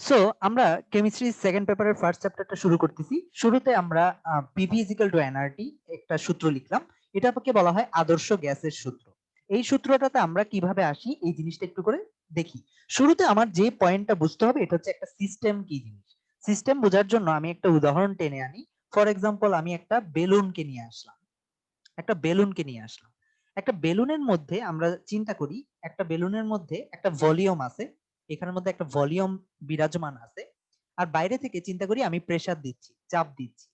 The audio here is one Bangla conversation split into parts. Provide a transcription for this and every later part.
সো আমরা কেমিস্ট্রি সেকেন্ড পেপারের ফার্স্ট চ্যাপ্টারটা শুরু করতেছি। শুরুতে আমরা পিভি ইজিক্যাল টু এনআরটি একটা সূত্র লিখলাম। এটাকে বলা হয় আদর্শ গ্যাসের সূত্র। এই সূত্রটাতে আমরা কিভাবে আসি এই জিনিসটা একটু করে দেখি। শুরুতে আমার যে পয়েন্টটা বুঝতে হবে এটা হচ্ছে একটা সিস্টেম কি জিনিস। সিস্টেম বোঝার জন্য আমি একটা উদাহরণ টেনে আনি। ফর এক্সাম্পল আমি একটা বেলুনকে নিয়ে আসলাম। একটা বেলুনকে নিয়ে আসলাম। একটা বেলুনের মধ্যে আমরা চিন্তা করি, একটা বেলুনের মধ্যে একটা ভলিউম আছে, এখানের মধ্যে একটা ভলিউম বিরাজমান আছে। আর বাইরে থেকে চিন্তা করি আমি প্রেসার দিচ্ছি, চাপ দিচ্ছি।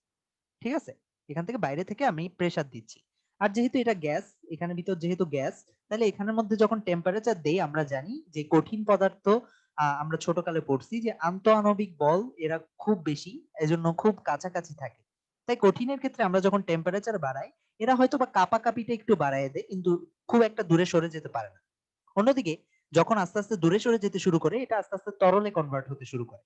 ঠিক আছে, এখান থেকে বাইরে থেকে আমি প্রেসার দিচ্ছি। আর যেহেতু এটা গ্যাস, এখানে ভিতর যেহেতু গ্যাস, তাহলে এখানের মধ্যে যখন টেম্পারেচার দেই আমরা জানি যে কঠিন পদার্থ, আমরা ছোটকালে পড়ছি যে আন্তঃআণবিক বল এরা খুব বেশি, এজন্য খুব কাছাকাছি থাকে। তাই কঠিনের ক্ষেত্রে আমরা যখন টেম্পারেচার বাড়াই, এরা হয়তো বা কাপাকাপিটা একটু বাড়ায় দেয়, কিন্তু খুব একটা দূরে সরে যেতে পারে না। অন্যদিকে যখন আস্তে আস্তে দূরে সরে যেতে শুরু করে, এটা আস্তে আস্তে তরলে কনভার্ট হতে শুরু করে।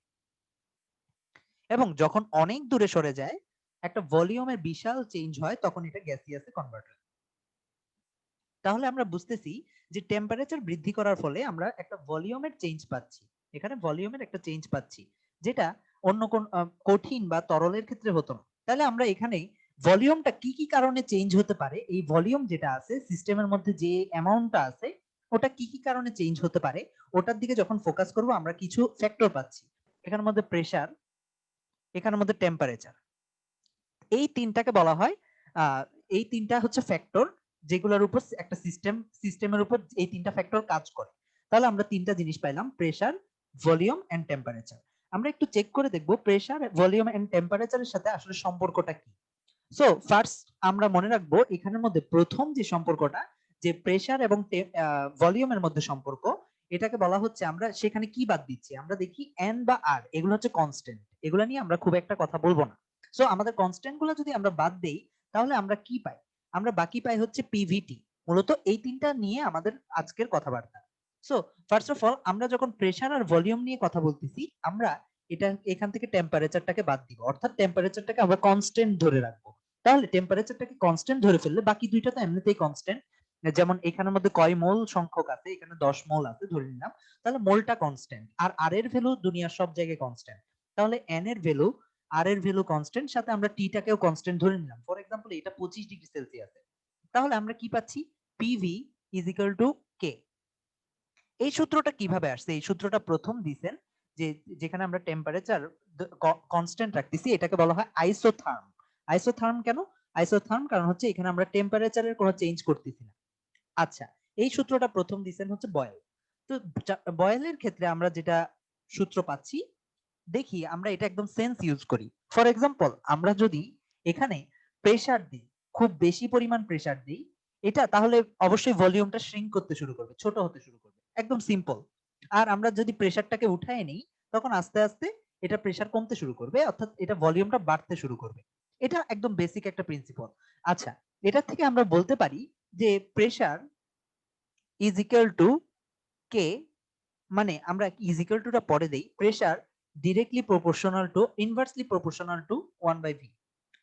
এবং যখন অনেক দূরে সরে যায়, একটা ভলিউমের বিশাল চেঞ্জ হয়, তখন এটা গ্যাসিয়াসে কনভার্ট হয়। তাহলে আমরা বুঝতেছি যে টেম্পারেচার বৃদ্ধি করার ফলে আমরা একটা ভলিউমের চেঞ্জ পাচ্ছি। এখানে ভলিউমের একটা চেঞ্জ পাচ্ছি, যেটা অন্য কোন কঠিন বা তরলের ক্ষেত্রে হতো না। তাহলে আমরা এখানে ভলিউমটা কি কি কারণে চেঞ্জ হতে পারে, এই ভলিউম যেটা আছে সিস্টেমের মধ্যে যে অ্যামাউন্টটা আছে, ওটা কি কি কারণে চেঞ্জ হতে পারে, ওটার দিকে যখন ফোকাস করব আমরা কিছু ফ্যাক্টর পাচ্ছি। এখানের মধ্যে প্রেসার, এখানের মধ্যে টেম্পারেচার, এই তিনটাকে বলা হয় আহ, এই তিনটা হচ্ছে ফ্যাক্টর যেগুলোর উপর একটা সিস্টেমের উপর এই তিনটা ফ্যাক্টর কাজ করে। তাহলে আমরা তিনটা জিনিস পাইলাম, প্রেসার, ভলিউম এন্ড টেম্পারেচার। আমরা একটু চেক করে দেখবো প্রেসার, ভলিউম এন্ড টেম্পারেচারের সাথে আসলে সম্পর্কটা কি। সো ফার্স্ট আমরা মনে রাখবো এখানের মধ্যে প্রথম যে সম্পর্কটা, যে প্রেসার এবং ভলিউমের মধ্যে সম্পর্ক, এটাকে বলা হচ্ছে, আমরা সেখানে কি বাদ দিচ্ছি, আমরা দেখি এন বা আর, এগুলো হচ্ছে কনস্ট্যান্ট, এগুলো নিয়ে আমরা খুব একটা কথা বলবো না। সো আমাদের কনস্ট্যান্ট গুলো যদি আমরা বাদ দেই, তাহলে আমরা কি পাই, আমরা বাকি পাই হচ্ছে পিভিটি। মূলত এই তিনটা নিয়ে আমাদের আজকের কথাবার্তা। সো ফার্স্ট অফ অল আমরা যখন প্রেসার আর ভলিউম নিয়ে কথা বলতেছি, আমরা এটা এখান থেকে টেম্পারেচারটাকে বাদ দিব, অর্থাৎ টেম্পারেচারটাকে আমরা কনস্ট্যান্ট ধরে রাখবো। তাহলে টেম্পারেচারটাকে কনস্ট্যান্ট ধরে ফেললে বাকি দুইটা তো এমনিতেই কনস্ট্যান্ট। যেমন এখানের মধ্যে কয় মোল সংখ্যক আছে, এখানে 10 মোল আছে ধরে নিলাম, তাহলে মোলটা কনস্ট্যান্ট, আর আর এর ভ্যালু দুনিয়ার সব জায়গায় কনস্ট্যান্ট। তাহলে এন এর ভ্যালু, আর এর ভ্যালু কনস্ট্যান্ট, সাথে আমরা টি টাকেও কনস্ট্যান্ট ধরে নিলাম। ফর এক্সাম্পল এটা 25 ডিগ্রি সেলসিয়াস। তাহলে আমরা কি পাচ্ছি, পিভি ইজ ইকুয়াল টু কে। এই সূত্রটা কিভাবে আসছে, এই সূত্রটা প্রথম দিছেন যে যেখানে আমরা টেম্পারেচার কনস্ট্যান্ট রাখতেছি, এটাকে বলা হয় আইসোথার্ম। আইসোথার্ম কেন? আইসোথার্ম কারণ হচ্ছে এখানে আমরা টেম্পারেচারের কোনো চেঞ্জ করতেছি না। আচ্ছা, এই সূত্রটা প্রথম দিছেন হচ্ছে বয়েল। তো বয়েলের ক্ষেত্রে আমরা যেটা সূত্র পাচ্ছি, দেখি আমরা এটা একদম সেন্স ইউজ করি। ফর এক্সাম্পল আমরা যদি এখানে প্রেসার দিই, খুব বেশি পরিমাণ প্রেসার দিই, এটা তাহলে অবশ্যই ভলিউমটা শ্রিঙ্ক করতে শুরু করবে, ছোট হতে শুরু করবে, একদম সিম্পল। আর আমরা যদি প্রেসারটাকে উঠায় নিই, তখন আস্তে আস্তে এটা প্রেসার কমতে শুরু করবে, অর্থাৎ এটা ভলিউমটা বাড়তে শুরু করবে। এটা একদম বেসিক একটা প্রিন্সিপল। আচ্ছা, এটা থেকে আমরা বলতে পারি যে প্রেসার ইজ ইকুয়াল টু কে, মানে আমরা ইজিক্যাল টুটা পরে দেই, pressure directly proportional two, inversely proportional two 1/v,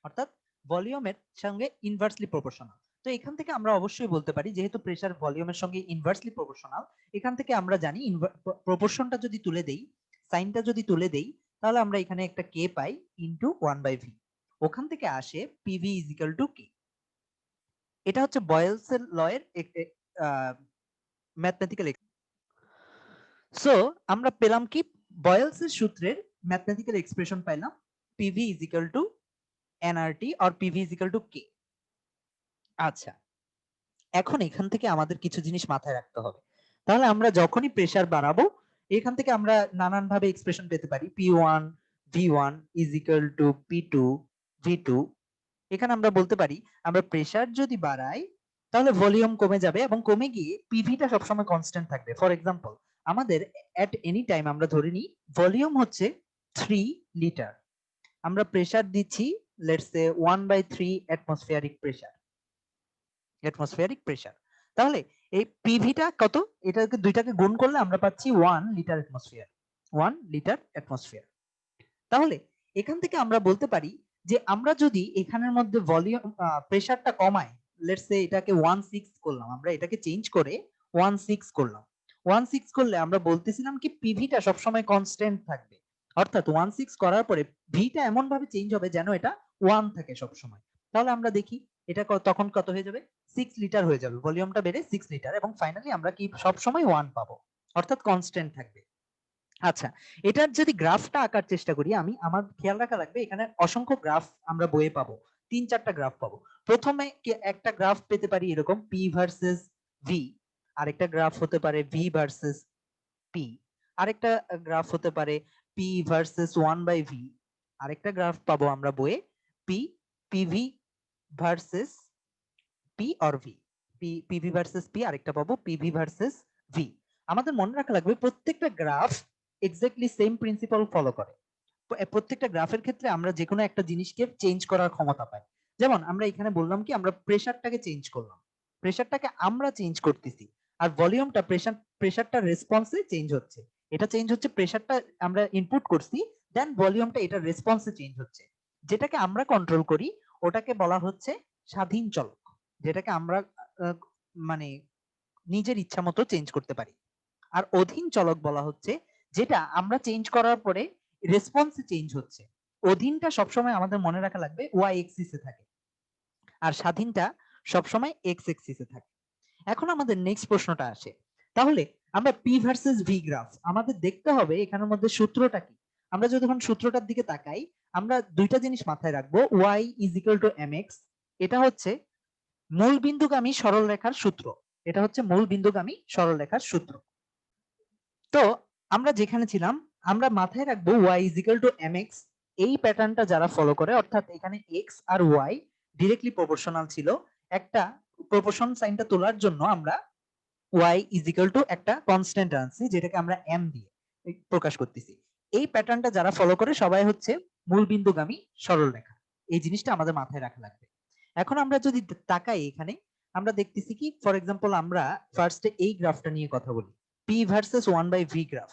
অর্থাৎ ভলিউমের সঙ্গে ইনভার্সলি প্রপোর্শনাল। তো এখান থেকে আমরা অবশ্যই বলতে পারি যেহেতু প্রেসার ভলিউমের সঙ্গে ইনভার্সলি প্রপোর্শনাল, এখান থেকে আমরা জানি প্রপোর্শনটা যদি তুলে দেই, সাইনটা যদি তুলে দেই, তাহলে আমরা এখানে একটা কে পাই ইনটু 1/v। ওখান থেকে আসে পিভি ইজ ইকুয়াল টু কে। এটা হচ্ছে বয়েলস ল এর ম্যাথমেটিক্যাল। সো আমরা পেলাম কি, বয়েলস এর সূত্রের ম্যাথমেটিক্যাল এক্সপ্রেশন পাইলাম, PV is equal to NRT or PV is equal to K. আচ্ছা, এখন এখান থেকে আমাদের কিছু জিনিস মাথায় রাখতে হবে। তাহলে আমরা যখনই প্রেসার বাড়াবো, এখান থেকে আমরা নানান ভাবে এক্সপ্রেশন পেতে পারি, P1 V1 is equal two P2 V2। এখানে আমরা বলতে পারি আমরা প্রেসার যদি বাড়াই, তাহলে ভলিউম কমে যাবে এবং কমে গিয়ে পিভিটা সবসময় কনস্ট্যান্ট থাকবে। ফর এক্সাম্পল আমাদের এট এনি টাইম আমরা ধরে নিই ভলিউম হচ্ছে 3 লিটার, আমরা প্রেসার দিচ্ছি লেটস সে 1/3 অ্যাটমসফিয়ারিক প্রেসার। তাহলে এই পিভিটা কত, এটাকে দুইটাকে গুণ করলে আমরা পাচ্ছি 1 লিটার অ্যাটমসফিয়ার। তাহলে এখান থেকে আমরা বলতে পারি যে আমরা যদি এখানের মধ্যে ভলিউম প্রেসারটা কমাই, লেটস সে এটাকে 16 করলাম, আমরা এটাকে চেঞ্জ করে 16 করলাম। 16 করলে আমরা বলতেছিলাম কি পিভিটা সবসময় কনস্ট্যান্ট থাকবে। অর্থাৎ 1.6 করার পরে ভিটা এমন ভাবে চেঞ্জ হবে যেন এটা 1 থাকে সব সময়। তাহলে আমরা দেখি এটা তখন কত হয়ে যাবে, 6 লিটার হয়ে যাবে, ভলিউমটা বেড়ে 6 লিটার, এবং ফাইনালি আমরা কি সব সময় 1 পাবো, অর্থাৎ কনস্ট্যান্ট থাকবে। আচ্ছা, এটার যদি গ্রাফটা আঁকার চেষ্টা করি আমি, আমার খেয়াল রাখা লাগবে এখানে অসংখ্য গ্রাফ আমরা বইয়ে পাবো, 3-4টা গ্রাফ পাবো। প্রথমে একটা গ্রাফ পেতে পারি এরকম পি ভার্সেস ভি, আরেকটা গ্রাফ হতে পারে ভি ভার্সেস পি, আরেকটা গ্রাফ হতে পারে পি ভার্সেস 1/ভি, আরেকটা গ্রাফ পাবো আমরা বইয়ে P PV versus P or V, PV versus P, আরেকটা পাবো পিভি ভার্সেস ভি। আমাদের মনে রাখা লাগবে প্রত্যেকটা graph exactly same principle follow করে। প্রত্যেকটা গ্রাফের ক্ষেত্রে আমরা যে কোনো একটা জিনিসকে চেঞ্জ করার ক্ষমতা পাই। যেমন আমরা এখানে বললাম কি আমরা প্রেসারটাকে চেঞ্জ করলাম, প্রেসারটাকে আমরা চেঞ্জ করতেছি, আর ভলিউমটা প্রেসারটা রেসপন্সে চেঞ্জ হচ্ছে। এটা চেঞ্জ হচ্ছে, প্রেসারটা আমরা ইনপুট করছি, দেন ভলিউমটা এটা রেসপন্সে চেঞ্জ হচ্ছে। যেটাকে আমরা কন্ট্রোল করি ওটাকে বলা হচ্ছে স্বাধীন চলক, যেটাকে আমরা মানে নিজের ইচ্ছা মতো চেঞ্জ করতে পারি। আর অধীন চলক বলা হচ্ছে যেটা আমরা চেঞ্জ করার পরে রেসপন্সে চেঞ্জ হচ্ছে। অধীনটা সবসময় আমাদের মনে রাখা লাগবে ওয়াই এক্সিসে থাকে, আর স্বাধীনটা সবসময় এক্স এক্সিসে থাকে। এখন আমাদের নেক্সট প্রশ্নটা আসে, তাহলে আমরা পি ভার্সেস ভি গ্রাফ আমাদের দেখতে হবে এখানের মধ্যে সূত্রটা কি। আমরা যখন সূত্রটার দিকে তাকাই আমরা দুইটা জিনিস মাথায় রাখবো, Y is equal to M X, এটা হচ্ছে মূল বিন্দুগামী সরল রেখার সূত্র, এটা হচ্ছে মূল বিন্দুগামী সরল রেখার সূত্র। তো আমরা যেখানে ছিলাম আমরা মাথায় রাখবো y is equal to mx, এই প্যাটার্নটা যারা ফলো করে, অর্থাৎ এখানে x আর y ডিরেক্টলি প্রপোর্শনাল ছিল, একটা প্রপোর্শন সাইনটা তোলার জন্য আমরা y is equal to একটা কনস্ট্যান্ট আনছি যেটাকে আমরা m দিয়ে প্রকাশ করতেছি। এই প্যাটার্নটা যারা ফলো করে সবাই হচ্ছে মূল বিন্দুগামী সরল রেখা, এই জিনিসটা আমাদের মাথায় রাখা লাগবে। এখন আমরা যদি তাকাই এখানে আমরা দেখতেছি কি, ফর এক্সাম্পল আমরা ফার্স্টে এই গ্রাফটা নিয়ে কথা বলি, p ভার্সেস 1/v গ্রাফ,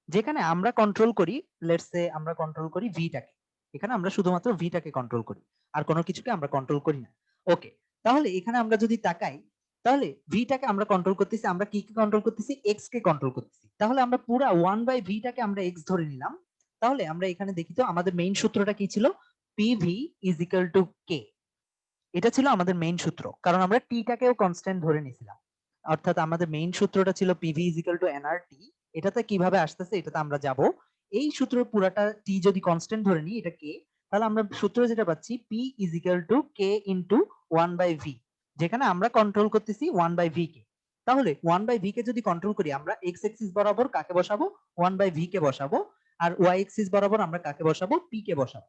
যেখানে আমরা কন্ট্রোল করি, লেটস সে আমরা কন্ট্রোল করি ভিটাকে, এখানে আমরা শুধুমাত্র ভিটাকে কন্ট্রোল করি, আর কোনো কিছুকে আমরা কন্ট্রোল করি না। ওকে, তাহলে এখানে আমরা যদি তাকাই তাহলে ভিটাকে আমরা কন্ট্রোল করতেছি, আমরা কি কি কন্ট্রোল করতেছি, এক্স কে কন্ট্রোল করতেছি। তাহলে আমরা পুরো 1/v টাকে আমরা এক্স ধরে নিলাম। তাহলে আমরা এখানে দেখি তো আমাদের মেইন সূত্রটা কি ছিল, পিভি ইজ ইকুয়াল টু কে, এটা ছিল আমাদের মেইন সূত্র, কারণ আমরা টি টাকেও কনস্ট্যান্ট ধরে নিয়েছিলাম। অর্থাৎ আমাদের মেইন সূত্রটা ছিল PV is equal to nRT, এটাতে কিভাবে আসতেছে এটাতে আমরা যাব। এই সূত্রের পুরাটা টি যদি কনস্ট্যান্ট ধরে নিই এটা কে, তাহলে আমরা সূত্র যেটা পাচ্ছি P is equal to K into 1/ভি, যেখানে আমরা কন্ট্রোল করতেছি 1/ভি কে। তাহলে 1/ভি কে যদি কন্ট্রোল করি আমরা এক্স এক্সিস বরাবর কাকে বসাবো, 1/ভি কে বসাবো, আর ওয়াই এক্সিস বরাবর আমরা কাকে বসাবো, পি কে বসাবো।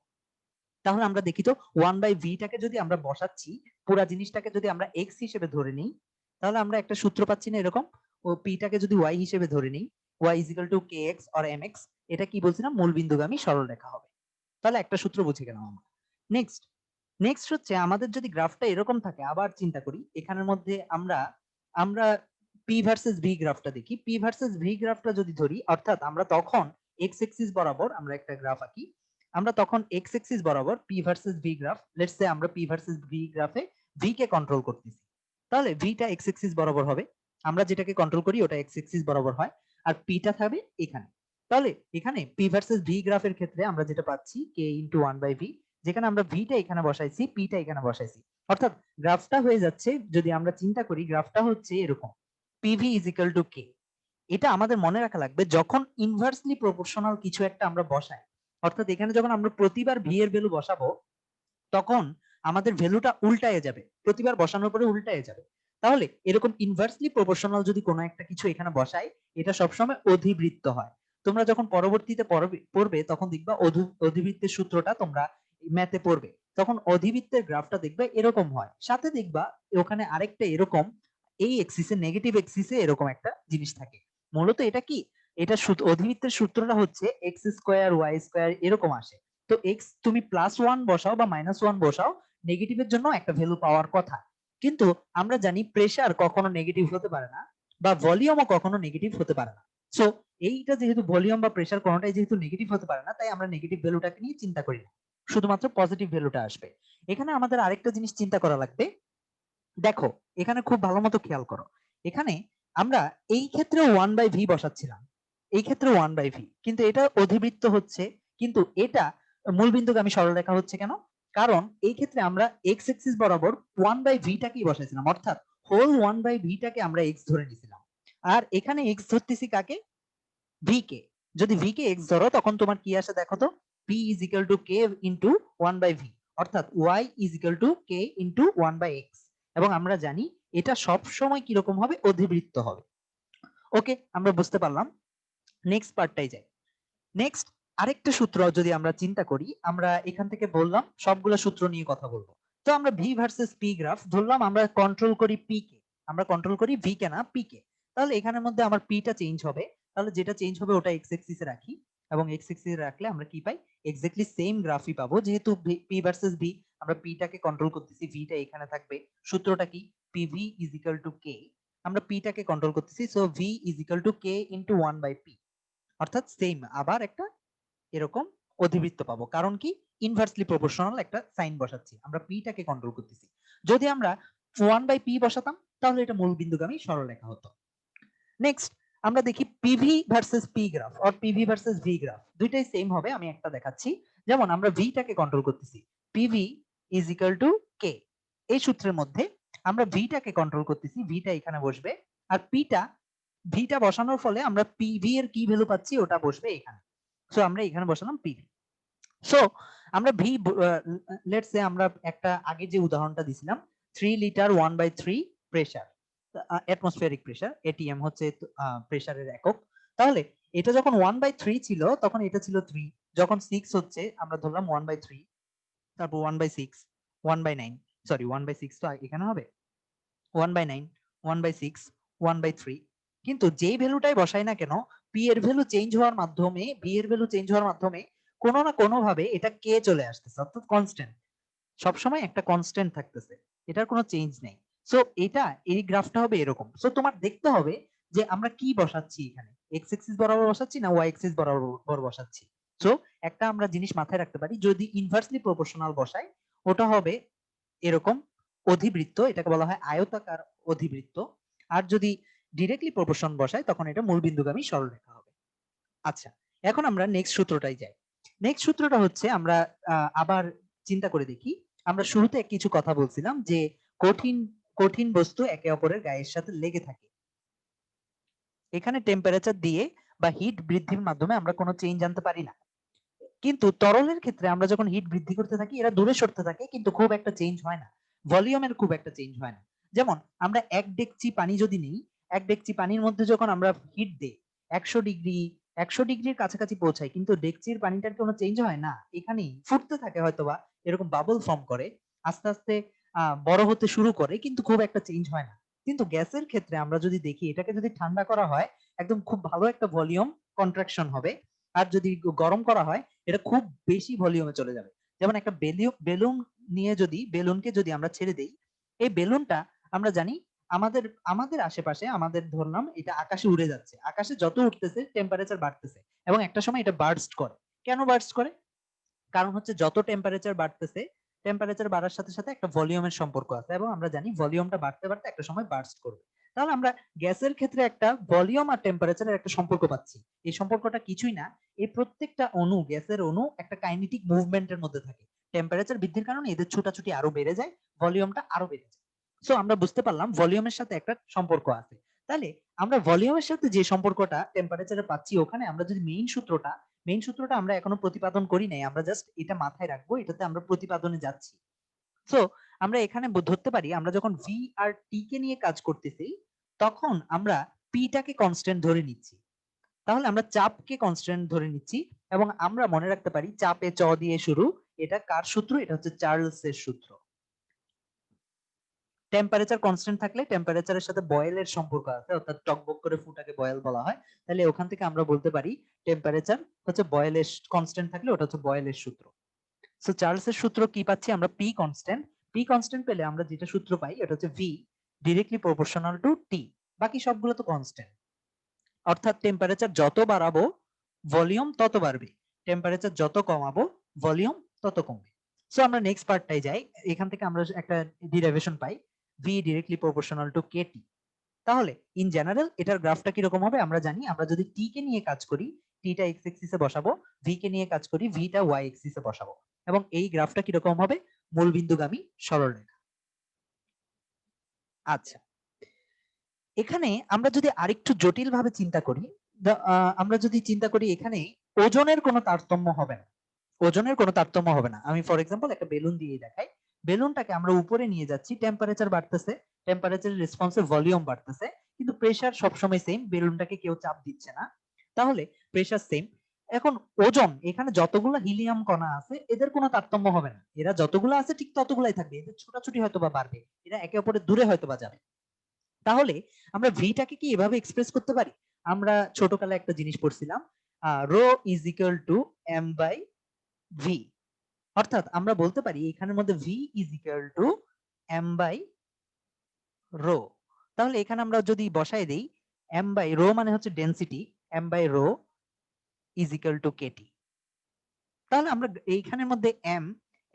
তাহলে আমরা দেখি তো 1/ভি টাকে যদি আমরা বসাচ্ছি, পুরা জিনিসটাকে যদি আমরা এক্স হিসেবে ধরে নিই, তাহলে আমরা একটা সূত্র পাচ্ছি না এরকম, ও পি টাকে যদি ওয়াই হিসেবে ধরে নিই, Y is equal to K X or M X, এটা কি বলছিলাম, মূল বিন্দুগামী সরল রেখা হবে। তাহলে একটা সূত্র বুঝে গেলাম আমরা। নেক্সট নেক্সট হচ্ছে আমাদের যদি গ্রাফটা এরকম থাকে, আবার চিন্তা করি এখানের মধ্যে আমরা আমরা পি ভার্সেস ভি গ্রাফটা দেখি, পি ভার্সেস ভি গ্রাফটা যদি ধরি, অর্থাৎ আমরা তখন এক্স এক্সিস বরাবর আমরা একটা গ্রাফ আঁকি, আমরা তখন এক্স এক্সিস বরাবর P versus V graph, let's say আমরা পি ভার্সেস ভি গ্রাফে ভি কে কন্ট্রোল করতেছি, তাহলে ভিটা এক্স এক্সিস বরাবর হবে, আমরা যেটাকে কন্ট্রোল করি ওটা এক্স এক্সিস বরাবর হয়, আর পিটা থাকবে এখানে। তাহলে এখানে পি ভার্সেস ভি গ্রাফের ক্ষেত্রে আমরা যেটা পাচ্ছি কে ইনটু 1/ভি, যেখানে আমরা ভিটা এখানে বসাইছি, পিটা এখানে বসাইছি, অর্থাৎ গ্রাফটা হয়ে যাচ্ছে, যদি আমরা চিন্তা করি গ্রাফটা হচ্ছে এরকম, পিভি ইজ ইকুয়াল টু কে। এটা আমাদের মনে রাখা লাগবে যখন ইনভার্সলি প্রপোর্শনাল কিছু একটা আমরা বসাই, অর্থাৎ এখানে যখন আমরা প্রতিবার ভি এর ভ্যালু বসাবো তখন আমাদের ভ্যালুটা উল্টায়ে যাবে, প্রতিবার বসানোর পরে উল্টায়ে যাবে। তাহলে এরকম ইনভার্সলি প্রপোর্শনাল যদি কোনো একটা কিছু এখানে বসাই, এটা সবসময় অধিবৃত্ত হয়। তোমরা যখন পরবর্তীতে পড়বে তখন দেখবা অধিবৃত্তের সূত্রটা তোমরা ম্যাথে পড়বে, তখন অধিবৃত্তের গ্রাফটা দেখবে এরকম হয়, সাথে দেখবা ওখানে আরেকটা এরকম এই এক্সিসে নেগেটিভ এক্সিসে এরকম একটা জিনিস থাকে। মূলত এটা কি, এটা অধিবৃত্তের সূত্রটা হচ্ছে এক্স স্কোয়ার ওয়াই স্কোয়ার এরকম আসে। তো এক্স তুমি +1 বসাও বা -1 বসাও, নেগেটিভের জন্য একটা ভ্যালু পাওয়ার কথা। কিন্তু আমরা জানি প্রেসার কখনো নেগেটিভ হতে পারে না, বা ভলিউমও কখনো নেগেটিভ হতে পারে না। সো এইটা যেহেতু ভলিউম বা প্রেসার কোনোটাই যেহেতু নেগেটিভ হতে পারে না, তাই আমরা নেগেটিভ ভ্যালুটাকে নিয়ে চিন্তা করি না, শুধুমাত্র পজিটিভ ভ্যালুটা আসবে। এখানে আমাদের আরেকটা জিনিস চিন্তা করা লাগবে, দেখো এখানে খুব ভালো মতো খেয়াল করো, এখানে আমরা এই ক্ষেত্রে 1/ভি বসাচ্ছিলাম, এই ক্ষেত্রে 1/v, কিন্তু এটা অধিবৃত্ত হচ্ছে, কিন্তু এটা মূলবিন্দুগামী সরলরেখা হচ্ছে কেন? কারণ এই ক্ষেত্রে আমরা এক্স এক্সিস বরাবর 1/v টাকেই বসাইছিলাম, অর্থাৎ হোল 1/v টাকে আমরা এক্স ধরে নিয়েছিলাম। আর এখানে এক্স ধরতেছি কাকে? V K. যদি ভি কে এক্স ধরো তখন তোমার কি আসে দেখো তো, p is equal to k into 1/v, অর্থাৎ y is equal to k into 1/x। এবং আমরা জানি এটা সব সময় কিরকম হবে? অধিবৃত্ত হবে। ওকে, আমরা বুঝতে পারলাম। নেক্সট পার্টটাই যাই। নেক্সট আরেকটা সূত্র যদি আমরা চিন্তা করি, আমরা এখান থেকে বললাম সবগুলো সূত্র নিয়ে কথা বলবো। তো আমরা ভি ভার্সেস পি গ্রাফ ধরলাম, আমরা কন্ট্রোল করি পি কে, আমরা কন্ট্রোল করি ভি কে না পি কে। তাহলে এখানের মধ্যে আমার পিটা চেঞ্জ হবে, তাহলে যেটা চেঞ্জ হবে ওটা এক্স এক্সিসে রাখি, এবং এক্স এক্সিসে রাখলে আমরা কি পাই? এক্স্যাক্টলি সেম গ্রাফই পাবো, যেহেতু পি ভার্সেস ভি, আমরা পিটাকে কন্ট্রোল করতেছি, ভিটা এখানে থাকবে। সূত্রটা কি? পিভি ইজ ইকুয়াল টু কে, আমরা পিটাকে কন্ট্রোল করতেছি, so V is equal to K into 1/p, অর্থাৎ সেম আবার একটা এরকম অধিবৃত্ত পাবো। কারণ কি? ইনভার্সলি প্রপোর্শনাল একটা সাইন বসাচ্ছি, আমরা পিটাকে কন্ট্রোল করতেছি। যদি আমরা 1/p বসাতাম তাহলে এটা মূলবিন্দুগামী সরলরেখা হতো। নেক্সট আমরা দেখি PV versus P graph or PV versus V graph, দুইটাই সেম হবে। আমি একটা দেখাচ্ছি, যেমন আমরা ভিটাকে কন্ট্রোল করতেছি, পিভি ইজ ইকুয়াল টু কে, এই সূত্রের মধ্যে আমরা ভিটাকে কন্ট্রোল করতেছি, ভিটা এখানে বসবে, আর ভিটা বসানোর ফলে আমরা পিভি এর কি ভ্যালু পাচ্ছি ওটা বসবে এখানে। সো আমরা এখানে বসালাম পিভি। সো আমরা ভি, লেটস সে আমরা একটা আগে যে উদাহরণটা দিছিলাম 3 litre 1/3 pressure, atmospheric pressure, ATM হচ্ছে প্রেসারের একক। তাহলে এটা যখন 1/3 ছিল তখন এটা ছিল 3, যখন 6 হচ্ছে আমরা ধরলাম 1/3, তারপর 1/6, 1/9, সরি 1/6 তো এখানে হবে 1/9, 1/6, 1/3। কিন্তু যেই ভ্যালুটাই বসাই না কেন, পি এর ভ্যালু চেঞ্জ হওয়ার মাধ্যমে, ভি এর ভ্যালু চেঞ্জ হওয়ার মাধ্যমে কোনো না কোনো ভাবে এটা কে চলে আসতেছে, অর্থাৎ কনস্ট্যান্ট, সবসময় একটা কনস্ট্যান্ট থাকতেছে, এটার কোনো চেঞ্জ নেই। সো এটা, এই গ্রাফটা হবে এরকম। সো তোমার দেখতে হবে যে আমরা কি বসাচ্ছি এখানে, এক্স এক্সিস বরাবর বসাচ্ছি না ওয়াই এক্সিস বরাবর বসাচ্ছি। সো একটা আমরা জিনিস মাথায় রাখতে পারি, যদি ইনভার্সলি প্রপোর্শনাল বসাই ওটা হবে এরকম অধিবৃত্ত, এটাকে বলা হয় আয়তাকার অধিবৃত্ত। আর যদি ডিরেক্টলি প্রপোর্শন বসাই তখন এটা মূলবিন্দুগামী সরলরেখা হবে। আচ্ছা, এখন আমরা নেক্সট সূত্রটাই যাই। নেক্সট সূত্রটা হচ্ছে আমরা আবার চিন্তা করে দেখি, আমরা শুরুতে কিছু কথা বলছিলাম যে কঠিন কঠিন বস্তু একে অপরের গায়ের সাথে লেগে থাকে, এখানে টেম্পারেচার দিয়ে বা হিট বৃদ্ধির মাধ্যমে আমরা কোনো চেঞ্জ আনতে পারি না। কিন্তু তরলের ক্ষেত্রে আমরা যখন হিট বৃদ্ধি করতে থাকি এরা দূরে সরতে থাকে, কিন্তু খুব একটা চেঞ্জ হয় না, ভলিউমের খুব একটা চেঞ্জ হয় না। যেমন আমরা এক ডেকচি পানি যদি নিই, এক ডেকচি পানির মধ্যে যখন আমরা হিট দেই 100 ডিগ্রি, 100 ডিগ্রির কাছাকাছি পৌঁছায়, কিন্তু ডেকচির পানিটার কোনো চেঞ্জ হয় না, এখানেই ফুটতে থাকে হয়তোবা, এরকম বাবল ফর্ম করে, আস্তে আস্তে বড় হতে শুরু করে, কিন্তু খুব একটা চেঞ্জ হয় না। কিন্তু গ্যাসের ক্ষেত্রে আমরা যদি দেখি, এটাকে যদি ঠান্ডা করা হয় একদম খুব ভালো একটা ভলিউম কন্ট্রাকশন হবে, আর যদি গরম করা হয় এটা খুব বেশি ভলিউমে চলে যাবে। যেমন একটা বেলুন নিয়ে, যদি বেলুনকে যদি আমরা ছেড়ে দেই, এই বেলুনটা আমরা জানি আমাদের আমাদের আশেপাশে, আমাদের ধরলাম এটা আকাশে উড়ে যাচ্ছে, আকাশে যত উঠতেছে টেম্পারেচার বাড়তেছে, এবং একটা সময় এটা বার্স্ট করে। কেন বার্স্ট করে? কারণ হচ্ছে যত টেম্পারেচার বাড়তেছে, টেম্পারেচার বাড়ার সাথে সাথে একটা ভলিউমের সম্পর্ক আছে, এবং আমরা জানি ভলিউমটা বাড়তে বাড়তে একটা সময় বার্স্ট করবে। তাহলে আমরা গ্যাসের ক্ষেত্রে একটা ভলিউম আর টেম্পারেচারের একটা সম্পর্ক পাচ্ছি। এই সম্পর্কটা কিছুই না, এই প্রত্যেকটা অণু, গ্যাসের অণু একটা কাইনেটিক মুভমেন্টের মধ্যে থাকে, টেম্পারেচার বৃদ্ধির কারণে এদের ছোটাছুটি আরো বেড়ে যায়, ভলিউমটা আরো বেড়ে যায়। সো আমরা বুঝতে পারলাম ভলিউমের সাথে একটা সম্পর্ক আছে। তাহলে আমরা ভলিউমের সাথে যে সম্পর্কটা টেম্পারেচারে পাচ্ছি, ওখানে আমরা যদি মেইন সূত্রটা আমরা এখনো প্রতিপাদন করি নাই, আমরা জাস্ট এটা মাথায় রাখবো, এটাতে আমরা প্রতিপাদনে যাচ্ছি। সো আমরা এখানে ধরতে পারি, আমরা যখন ভি আর টি কে নিয়ে কাজ করতেছি তখন আমরা পিটাকে কনস্ট্যান্ট ধরে নিচ্ছি, তাহলে আমরা চাপকে কনস্ট্যান্ট ধরে নিচ্ছি, এবং আমরা মনে রাখতে পারি চাপে চ দিয়ে শুরু, এটা কার সূত্র? এটা হচ্ছে চার্লসের সূত্র। টেম্পারেচার কনস্ট্যান্ট থাকলে টেম্পারেচারের সাথে বয়েলের সম্পর্ক আছে, অর্থাৎ টকবক করে ফুটাকে বয়েল বলা হয়। তাহলে ওখান থেকে আমরা বলতে পারি টেম্পারেচার হচ্ছে বয়েলের কনস্ট্যান্ট থাকলে ওটা হচ্ছে বয়েলের সূত্র। সো চার্লসের সূত্র কি পাচ্ছি আমরা? P constant. পি কনস্ট্যান্ট পেলে আমরা যেটা সূত্র পাই এটা হচ্ছে ভি ডিরেক্টলি প্রপোর্শনাল টু টি, বাকি সবগুলো তো কনস্ট্যান্ট। অর্থাৎ টেম্পারেচার যত বাড়াবো ভলিউম তত বাড়বে, টেম্পারেচার যত কমাবো ভলিউম তত কমবে। সো আমরা নেক্সট পার্টটাই যাই, এখান থেকে আমরা একটা ডিরাইভেশন পাই, V directly proportional to KT. তাহলে ইন জেনারেল এটার গ্রাফটা কিরকম হবে আমরা জানি, আমরা যদি টি কে নিয়ে কাজ করি, টিটা এক্স এক্সিসে বসাবো, ভি কে নিয়ে কাজ করি, ভিটা ওয়াই এক্সিসে বসাবো, এবং এই গ্রাফটা কিরকম হবে, মূলবিন্দুগামী সরলরেখা। আচ্ছা, এখানে আমরা যদি আরেকটু জটিল ভাবে চিন্তা করি, আমরা যদি চিন্তা করি এখানে ওজনের কোনো তারতম্য হবে না, ওজনের কোনো তারতম্য হবে না। আমি ফর এক্সাম্পল একটা বেলুন দিয়ে দেখাই, বেলুনটাকে আমরা উপরে নিয়ে যাচ্ছি, টেম্পারেচার বাড়তেছে, টেম্পারেচারের রেসপন্সে ভলিউম বাড়তেছে, কিন্তু প্রেসার সবসময় সেম, বেলুনটাকে কেউ চাপ দিচ্ছে না, তাহলে প্রেসার সেম। এখন ওজন, এখানে যতগুলো হিলিয়াম কণা আছে এদের কোনো তারতম্য হবে না, এরা যতগুলো আছে ঠিক ততগুলাই থাকবে, এদের ছোটাছুটি হয়তো বা বাড়বে, এরা একে অপরের দূরে হয়তো বা যাবে। তাহলে আমরা ভিটাকে কি এভাবে এক্সপ্রেস করতে পারি, আমরা ছোটকালে একটা জিনিস পড়ছিলাম, rho is equal to M by V, অর্থাৎ আমরা বলতে পারি এখানের মধ্যে V is equal to M by rho. তাহলে এখানে আমরা যদি বসাই দেই, এম বাই রো মানে হচ্ছে density, M by rho is equal to KT. তাহলে আমরা এইখানের মধ্যে এম,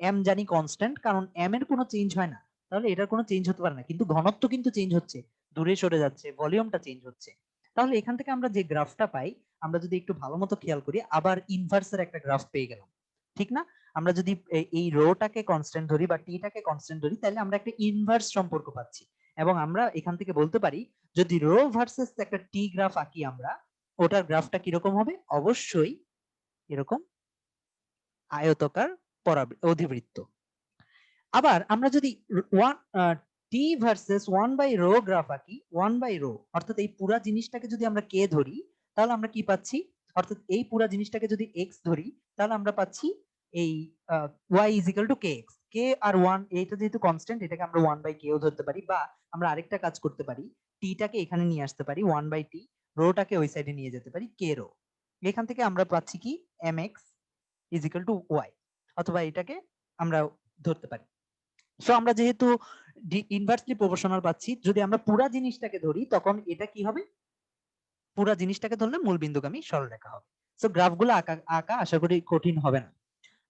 এম জানি কনস্ট্যান্ট, কারণ এম এর কোনো চেঞ্জ হয় না, তাহলে এটার কোনো চেঞ্জ হতে পারে না, কিন্তু ঘনত্ব কিন্তু চেঞ্জ হচ্ছে, দূরে সরে যাচ্ছে, ভলিউমটা চেঞ্জ হচ্ছে। তাহলে এখান থেকে আমরা যে গ্রাফটা পাই, আমরা যদি একটু ভালো মতো খেয়াল করি, আবার ইনভার্সের একটা গ্রাফ পেয়ে গেলাম, ঠিক না? আমরা যদি এই রোটাকে কনস্ট্যান্ট ধরি বা টিটাকে কনস্ট্যান্ট ধরি, তাহলে আমরা একটা ইনভার্স সম্পর্ক পাচ্ছি, এবং আমরা এখান থেকে বলতে পারি যদি রো ভার্সেস একটা টি গ্রাফ আঁকি আমরা, ওটার গ্রাফটা কিরকম হবে, অবশ্যই এরকম আয়তকার অধিবৃত্ত। আবার আমরা যদি T versus one by rho graph আঁকি, ওয়ান বাই রো অর্থাৎ এই পুরা জিনিসটাকে যদি আমরা কে ধরি, তাহলে আমরা কি পাচ্ছি, অর্থাৎ এই পুরা জিনিসটাকে যদি এক্স ধরি, তাহলে আমরা পাচ্ছি এই Y is equal to K X, K আর ওয়ান, এটা যেহেতু কনস্ট্যান্ট, এটাকে আমরা ওয়ান বাই কেও ধরতে পারি, বা আমরা আরেকটা কাজ করতে পারি, টিটাকে এখানে নিয়ে আসতে পারি ওয়ান বাই টি, রোটাকে ওই সাইডে নিয়ে যেতে পারি কে রো, এখান থেকে আমরা পাচ্ছি কি M X is equal to Y, অথবা এটাকে আমরা ধরতে পারি। সো আমরা যেহেতু ইনভার্সলি প্রপোর্শনাল পাচ্ছি, যদি আমরা পুরা জিনিসটাকে ধরি তখন এটা কি হবে, পুরা জিনিসটাকে ধরলে মূলবিন্দুগামী সরলরেখা হবে। সো গ্রাফগুলো আঁকা আঁকা আশা করি কঠিন হবে না।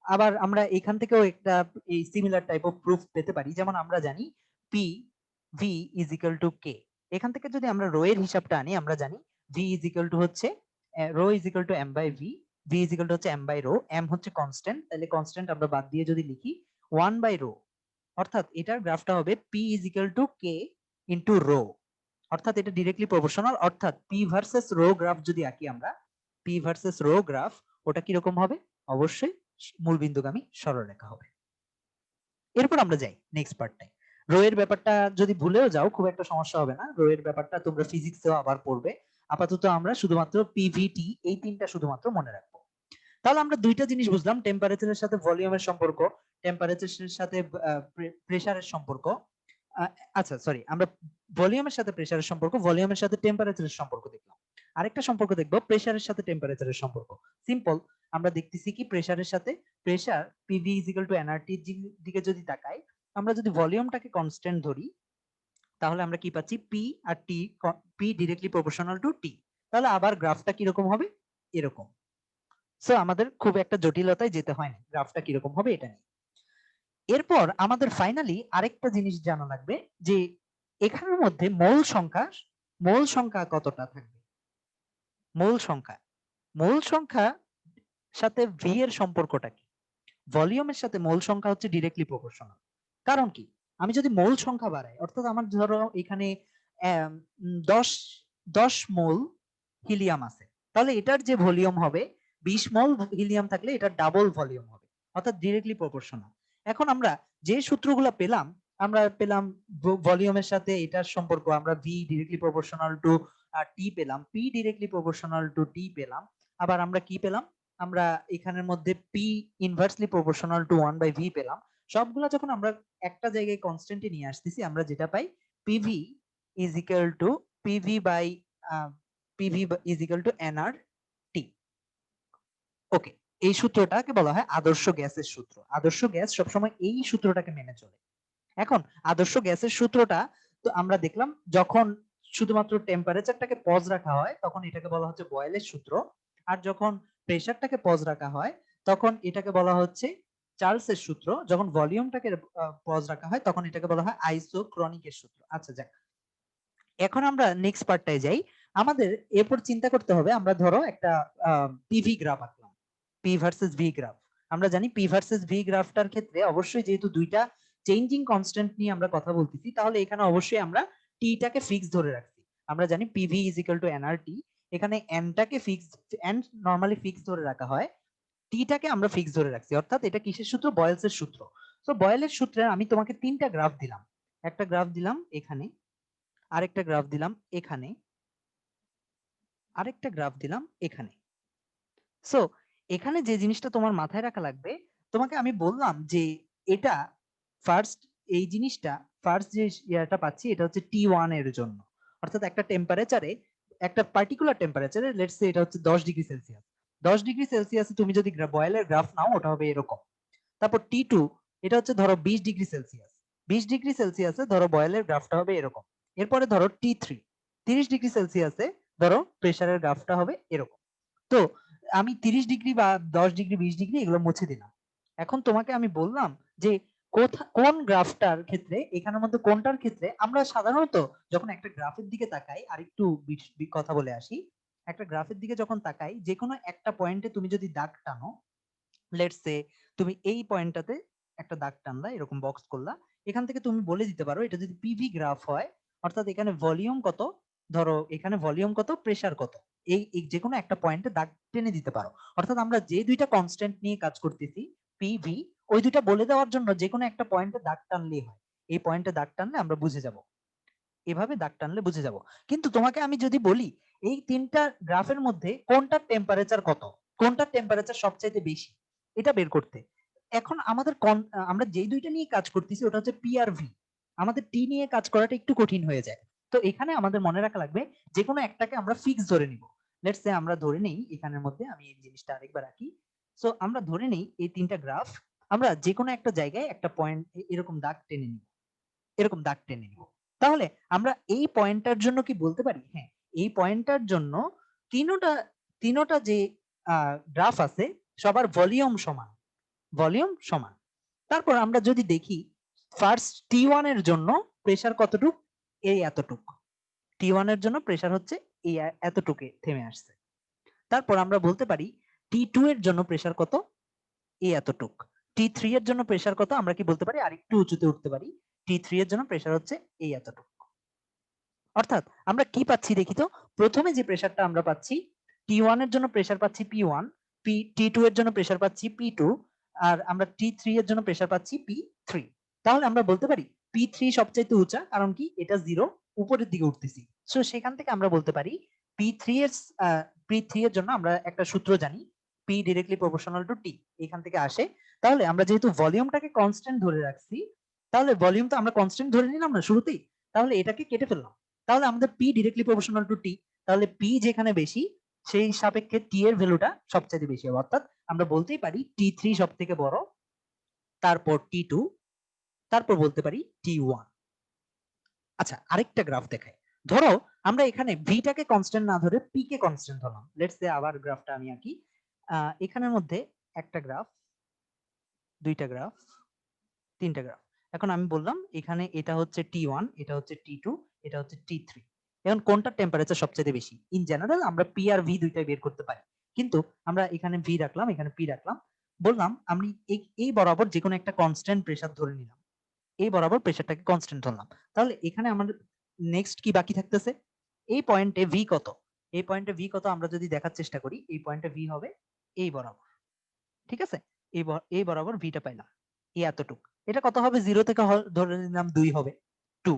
আবার আমরা এখান থেকেও একটা এই সিমিলার টাইপ অফ প্রুফ পেতে পারি, যেমন আমরা জানি P V is equal to K, এখান থেকে যদি আমরা রো এর হিসাবটা আনি, আমরা জানি ভি ইজ ইকুয়াল টু হচ্ছে rho is equal to M by V, V is equal to হচ্ছে এম বাই রো, এম হচ্ছে কনস্ট্যান্ট, তাহলে কনস্ট্যান্ট আমরা বাদ দিয়ে যদি লিখি ওয়ান বাই রো, অর্থাৎ এটার গ্রাফটা হবে P is equal to K into rho, অর্থাৎ এটা ডিরেক্টলি প্রপোর্শনাল, অর্থাৎ পি ভার্সেস রো গ্রাফ যদি আঁকি আমরা, পি ভার্সেস রো গ্রাফ, ওটা কিরকম হবে, অবশ্যই মূলবিন্দুগামী সরলরেখা হবে। এরপর আমরা যাই নেক্সট পার্টটায়, রো এর ব্যাপারটা যদি ভুলেও যাও খুব একটা সমস্যা হবে না, রো এর ব্যাপারটা তোমরা ফিজিক্সেও আবার পড়বে, আপাতত আমরা শুধুমাত্র পিভিটি এই তিনটা শুধুমাত্র মনে রাখবো। তাহলে আমরা দুইটা জিনিস বুঝলাম, টেম্পারেচারের সাথে ভলিউমের সম্পর্ক, টেম্পারেচারের সাথে প্রেসারের সম্পর্ক, আচ্ছা সরি, আমরা ভলিউমের সাথে প্রেসারের সম্পর্ক, ভলিউমের সাথে টেম্পারেচারের সম্পর্ক দেখলাম, আরেকটা সম্পর্ক দেখবো প্রেসারের সাথে টেম্পারেচারের সম্পর্ক। সিম্পল, আমরা দেখতেছি কি প্রেসারের সাথে pressure PV is equal to nRT দিকে যদি তাকাই, আমরা যদি ভলিউমটাকে কনস্ট্যান্ট ধরি, তাহলে আমরা কি পাচ্ছি পি আর T, P directly proportional to T, তাহলে আবার গ্রাফটা কিরকম হবে, এরকম। সো আমাদের খুব একটা জটিলতায় যেতে হয় না, গ্রাফটা কিরকম হবে এটা নিয়ে। এরপর আমাদের ফাইনালি আরেকটা জিনিস জানা লাগবে, যে এখানের মধ্যে মূল সংখ্যা কতটা থাকবে, মূল সংখ্যা সাথে ভি এর সম্পর্কটা কি, ভলিউমের সাথে মূল সংখ্যা হচ্ছে ডিরেক্টলি প্রপোর্শনাল। কারণ কি, আমি যদি মূল সংখ্যা বাড়াই, অর্থাৎ আমার ধরো এখানে 10 10 মোল হিলিয়াম আছে, তাহলে এটার যে ভলিউম হবে 20 মোল হিলিয়াম থাকলে এটা ডাবল ভলিউম হবে, অর্থাৎ ডিরেক্টলি প্রপোর্শনাল। এখন আমরা যে সূত্রগুলো পেলাম, আমরা পেলাম ভলিউমের সাথে এটার সম্পর্ক, আমরা V directly proportional to T পেলাম, P directly proportional to T পেলাম, আবার আমরা কি পেলাম, আমরা এখানের মধ্যে P inversely proportional to 1 by V পেলাম। সবগুলা যখন আমরা একটা জায়গায় কনস্ট্যান্টে নিয়ে আসতেছি, আমরা যেটা পাই PV is equal to PV by PV is equal to NR T. Okay, এই সূত্রটাকে বলা হয় আদর্শ গ্যাসের সূত্র, আদর্শ গ্যাস সবসময় এই সূত্রটাকে মেনে চলে। এখন আদর্শ গ্যাসের সূত্রটা তো আমরা দেখলাম, যখন শুধুমাত্র টেম্পারেচারটাকে পজ রাখা হয় তখন এটাকে বলা হচ্ছে বয়েলের সূত্র, আর যখন প্রেসারটাকে পজ রাখা হয় তখন এটাকে বলা হচ্ছে চার্লসের সূত্র, যখন ভলিউমটাকে পজ রাখা হয় তখন এটাকে বলা হয় আইসোক্রনিকের সূত্র। আচ্ছা যাক, এখন আমরা নেক্সট পার্টটায় যাই। আমাদের এরপর চিন্তা করতে হবে, আমরা ধরো একটা পিভি গ্রাফ আঁকলাম, পি ভার্সেস ভি গ্রাফ। আমরা জানি পি ভার্সেস ভি গ্রাফটার ক্ষেত্রে অবশ্যই যেহেতু দুইটা চেঞ্জিং কনস্ট্যান্ট নিয়ে আমরা কথা বলতেছি, তাহলে এখানে অবশ্যই আমরা টিটাকে ফিক্স ধরে রাখছি। আমরা জানি PV is equal to nRT, এখানে এনটাকে ফিক্স, এন নরমালি ফিক্স ধরে রাখা হয়, টিটাকে আমরা ফিক্স ধরে রাখছি, অর্থাৎ এটা কিসের সূত্র? বয়েলসের সূত্র। সো বয়েলের সূত্রে আমি তোমাকে তিনটা গ্রাফ দিলাম, একটা গ্রাফ দিলাম এখানে, আরেকটা গ্রাফ দিলাম এখানে, আরেকটা গ্রাফ দিলাম এখানে। সো এখানে যে জিনিসটা তোমার মাথায় রাখা লাগবে, তোমাকে আমি বললাম যে এটা ফার্স্ট, এই জিনিসটা ফার্স্ট যে ইয়াটা পাচ্ছি এটা হচ্ছে T1 এর জন্য, অর্থাৎ একটা টেম্পারেচারে, একটা পার্টিকুলার টেম্পারেচারে, লেটস সে এটা হচ্ছে 10 ডিগ্রি সেলসিয়াস। 10 ডিগ্রি সেলসিয়াসে তুমি যদি বয়েলের গ্রাফ নাও, ওটা হবে এরকম। তারপর T2, এটা হচ্ছে ধরো 20 ডিগ্রি সেলসিয়াস। 20 ডিগ্রি সেলসিয়াসে ধরো বয়েলের গ্রাফটা হবে এরকম। এরপরে ধরো T3, 30 ডিগ্রি সেলসিয়াসে ধরো প্রেসারের গ্রাফটা হবে এরকম। তো আমি 30 ডিগ্রি বা 10 ডিগ্রি 20 ডিগ্রি এগুলো মুছে দিলাম। এখন তোমাকে আমি বললাম যে কোন গ্রাফটার ক্ষেত্রে, এখানের মধ্যে কোনটার ক্ষেত্রে আমরা সাধারণত যখন একটা গ্রাফের দিকে তাকাই, আর একটু কথা বলে আসি, একটা গ্রাফের দিকে যখন তাকাই, যে কোনো একটা পয়েন্টে তুমি যদি দাগ টানো, লেটস সে তুমি এই পয়েন্টটাতে একটা দাগ টানলা, এরকম বক্স করলা, এখান থেকে তুমি বলে দিতে পারো এটা যদি পিভি গ্রাফ হয়, অর্থাৎ এখানে ভলিউম কত, ধরো এখানে ভলিউম কত, প্রেসার কত, এই যে কোনো একটা পয়েন্টে দাগ টেনে দিতে পারো। অর্থাৎ আমরা যে দুইটা কনস্ট্যান্ট নিয়ে কাজ করতেছি, পিভি, ওই দুইটা বলে দেওয়ার জন্য যে কোনো একটা পয়েন্টে দাগ টানলেই হয়। এই পয়েন্টে দাগ টানলে আমরা বুঝে যাব, এভাবে দাগ টানলে বুঝে যাব। কিন্তু তোমাকে আমি যদি বলি এই তিনটা গ্রাফের মধ্যে কোনটার টেম্পারেচার কত, কোনটার টেম্পারেচার সবচাইতে বেশি, এটা বের করতে, এখন আমাদের আমরা যেই দুইটা নিয়ে কাজ করতেছি ওটা হচ্ছে পি আর ভি, আমাদের টি নিয়ে কাজ করাটা একটু কঠিন হয়ে যায়। তো এখানে আমাদের মনে রাখা লাগবে যে কোনো একটাকে আমরা ফিক্স ধরে নিব। লেটস সে আমরা ধরে নেই, এখানের মধ্যে আমি এই জিনিসটা আরেকবার রাখি। সো আমরা ধরে নেই এই তিনটা গ্রাফ, আমরা যে কোনো একটা জায়গায় একটা পয়েন্ট এরকম দাগ টেনে নিব, এরকম দাগ টেনে নিব। তাহলে আমরা এই পয়েন্টটার জন্য কি বলতে পারি, হ্যাঁ এই পয়েন্টটার জন্য তিনোটা তিনোটা যে গ্রাফ আছে সবার ভলিউম সমান, ভলিউম সমান। তারপর আমরা যদি দেখি ফার্স্ট T1 এর জন্য প্রেসার কতটুক, এই এতটুক, T1 এর জন্য প্রেসার হচ্ছে এই এতটুকে থেমে আসছে। তারপর আমরা বলতে পারি T2 এর জন্য প্রেসার কত, এই এতটুক। T3 এর জন্য প্রেসার কত, আমরা কি বলতে পারি আরেকটু উঁচুতে উঠতে পারি, T3 এর জন্য প্রেসার হচ্ছে এই এতটুক। অর্থাৎ আমরা কি পাচ্ছি দেখি তো, প্রথমে যে প্রেসারটা আমরা পাচ্ছি, T1 এর জন্য প্রেসার পাচ্ছি P1, T2 এর জন্য প্রেসার পাচ্ছি P2, আর আমরা T3 এর জন্য প্রেসার পাচ্ছি P3। তাহলে আমরা বলতে পারি P3 সবচাইতে উঁচা, কারণ কি এটা জিরো, উপরের দিকে উঠতেছি। সো সেখান থেকে আমরা বলতে পারি P3 এর P3 এর জন্য আমরা একটা সূত্র জানি, P directly proportional two T, এখান থেকে আসে। তাহলে আমরা যেহেতু ভলিউমটাকে কনস্ট্যান্ট ধরে রাখছি, তাহলে ভলিউম তো আমরা কনস্ট্যান্ট ধরে নিলাম না শুরুতেই, তাহলে এটাকে কেটে ফেললাম। তাহলে আমাদের P directly proportional to T, তাহলে পি যেখানে বেশি সেই সাপেক্ষে টি এর ভ্যালুটা সবচেয়ে বেশি হবে, অর্থাৎ আমরা বলতেই পারি T3 সব থেকে বড়, তারপর T2, তারপর বলতে পারি T1। আচ্ছা আরেকটা গ্রাফ দেখাই, ধরো আমরা এখানে ভিটাকে কনস্ট্যান্ট না ধরে পি কে কনস্ট্যান্ট ধরলাম। লেটস সে আবার গ্রাফটা আমি আঁকি, এখানের মধ্যে একটা গ্রাফ, দুইটা গ্রাফ, তিনটা গ্রাফ। এখন আমি বললাম এখানে এটা হচ্ছে T1, এটা হচ্ছে T2, এটা হচ্ছে T3। এখন কোনটার টেম্পারেচার সবচেয়ে বেশি? ইন জেনারেল আমরা পি আর ভি দুইটাই বের করতে পারি, কিন্তু আমরা এখানে ভি রাখলাম, এখানে পি রাখলাম, বললাম আমি এই বরাবর যে কোনো একটা কনস্ট্যান্ট প্রেসার ধরে নিলাম, এই বরাবর প্রেসারটাকে কনস্ট্যান্ট ধরলাম। তাহলে এখানে আমাদের নেক্সট কি বাকি থাকতেছে, এই পয়েন্টে ভি কত, এই পয়েন্টে ভি কত আমরা যদি দেখার চেষ্টা করি, এই পয়েন্টে ভি হবে এই বরাবর, ঠিক আছে, এই বরাবর ভিটা পাইলাম, এই এতটুক। এটা কত হবে, জিরো থেকে ধরে নিলাম 2 হবে, 2।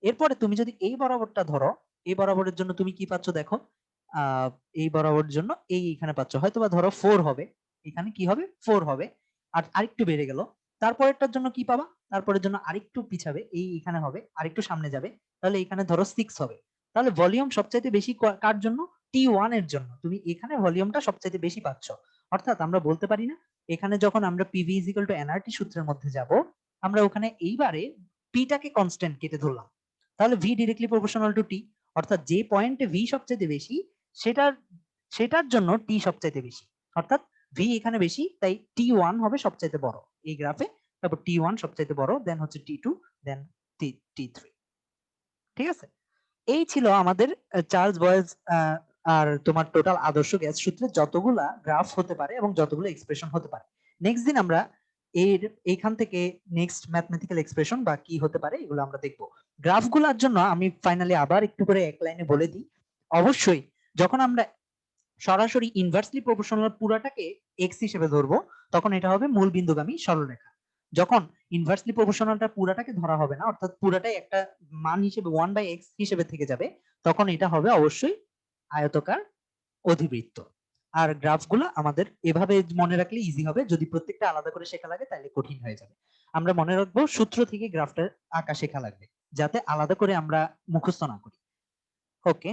এরপরে তুমি যদি এই বরাবরটা ধরো, এই বরাবরের জন্য তুমি কি পাচ্ছ দেখো, আহ এই বরাবরের জন্য এইখানে পাচ্ছ হয়তো বা ধরো 4 হবে, এখানে কি হবে 4 হবে, আর আরেকটু বেড়ে গেল। তারপরেরটার জন্য কি পাবা, তারপরের জন্য আরেকটু পিছাবে, এই এখানে হবে, আরেকটু সামনে যাবে, তাহলে এখানে ধরো 6 হবে। তাহলে ভলিউম সবচাইতে বেশি কার জন্য, T1 এর জন্য। তুমি এখানে ভলিউমটা সবচাইতে বেশি পাচ্ছ। অর্থাৎ আমরা বলতে পারি না, এখানে যখন আমরা পিভি ইজিক্যাল টু এনআরটি সূত্রের মধ্যে যাব, আমরা ওখানে এইবারে পিটাকে কনস্ট্যান্ট কেটে ধরলাম, তাহলে ভি ডিরেক্টলি প্রপোর্শনাল টু টি, অর্থাৎ যে পয়েন্টে ভি সবচাইতে বেশি সেটার সেটার জন্য টি সবচাইতে বেশি, অর্থাৎ ভি এখানে বেশি, তাই T1 হবে সবচাইতে বড় এই গ্রাফে, তারপর T1 সবচাইতে বড়, দেন হচ্ছে T2, দেন T3। ঠিক আছে, এই ছিল আমাদের চার্লস বয়েজ আর তোমার টোটাল আদর্শ গ্যাস সূত্রে যতগুলা গ্রাফ হতে পারে এবং যতগুলো এক্সপ্রেশন হতে পারে। নেক্সট দিন আমরা এইখান থেকে নেক্সট ম্যাথমেটিক্যাল এক্সপ্রেশন বা কি হতে পারে এগুলো আমরা দেখবো। গ্রাফগুলোর জন্য আমি ফাইনালি আবার একটু করে এক লাইনে বলে দিই। অবশ্যই যখন আমরা সরাসরি ইনভার্সলি প্রপোর্শনাল পুরাটাকে এক্স হিসেবে ধরবো তখন এটা হবে মূল বিন্দুগামী সরলরেখা। যখন ইনভার্সলি প্রপোর্শনালটা পুরাটাকে ধরা হবে না, অর্থাৎ পুরাটাই একটা মান হিসেবে 1/x হিসেবে থেকে যাবে, তখন এটা হবে অবশ্যই আয়তকার অধিবৃত্ত। আর গ্রাফগুলো আমাদের এভাবে মনে রাখলে ইজি হবে, যদি প্রত্যেকটা আলাদা করে শেখা লাগে তাহলে কঠিন হয়ে যাবে। আমরা মনে রাখবো সূত্র থেকে গ্রাফটা আঁকা শেখা লাগবে, যাতে আলাদা করে আমরা মুখস্থ না করি। ওকে।